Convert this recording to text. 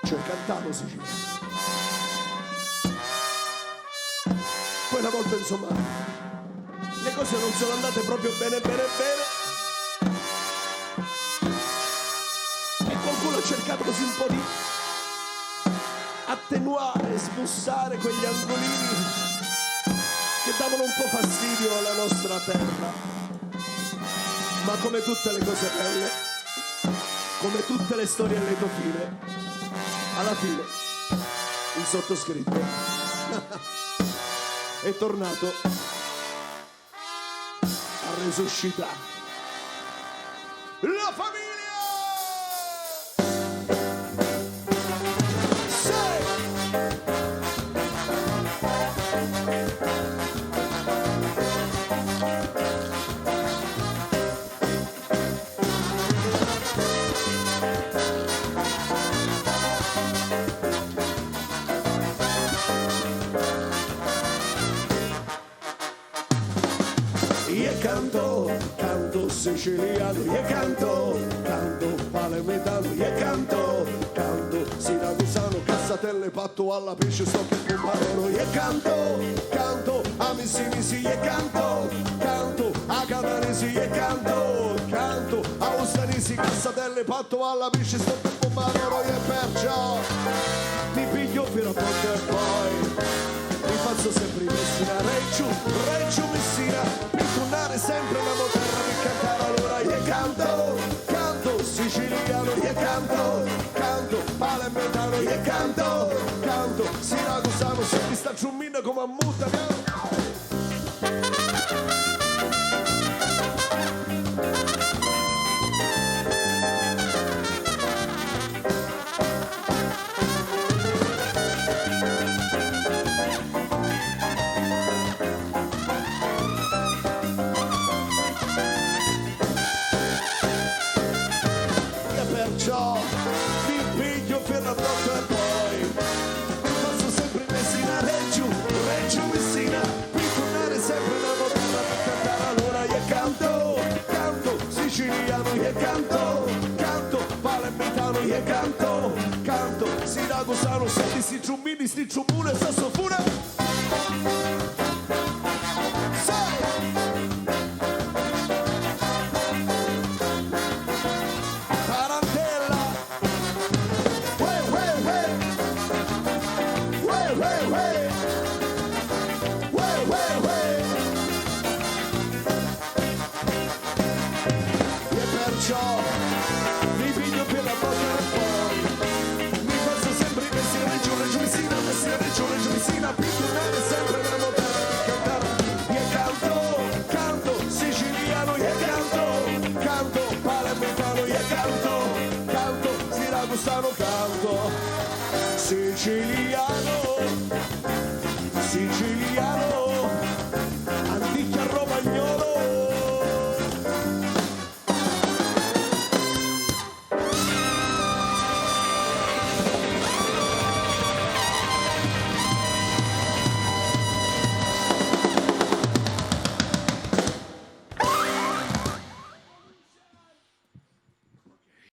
cioè cantavo siciliano. Poi una volta insomma le cose non sono andate proprio bene e qualcuno ha cercato così un po' di attenuare, smussare quegli angolini che davano un po' fastidio alla nostra terra. Ma come tutte le cose belle, come tutte le storie a lieto fine, alla fine il sottoscritto è tornato a resuscitare la famiglia. Canto siciliano, io canto palermitano, io canto siracusano, cassatelle, patto alla pesce, sto che pomparolo, io canto a Missinisi, io canto a Canaresi, io canto a Ustanisi, cassatelle, patto alla pesce, sto che pomparolo, e perciò mi piglio fino a poco e poi mi faccio sempre in Messina, Reggio Messina, per tornare sempre nella terra per cantare allora io canto siciliano, io canto palermitano, io canto siracusano, se mi sta ciummina come a mutta, mi piglio per la notte e poi mi faccio sempre in Messina, Reggio Messina, per tornare sempre nella terra per cantare allora io canto siciliano, io canto palermitano, io canto siracusano, senti sti ciummini, sti ciummune, sassofone. Mi piglio per la botta e poi mi faccio sempre in Messina, Reggio Messina, Reggio Messina, per tornare sempre nella notte per cantare. Io canto siciliano, io canto palermitano, io canto siracusano, canto siciliano.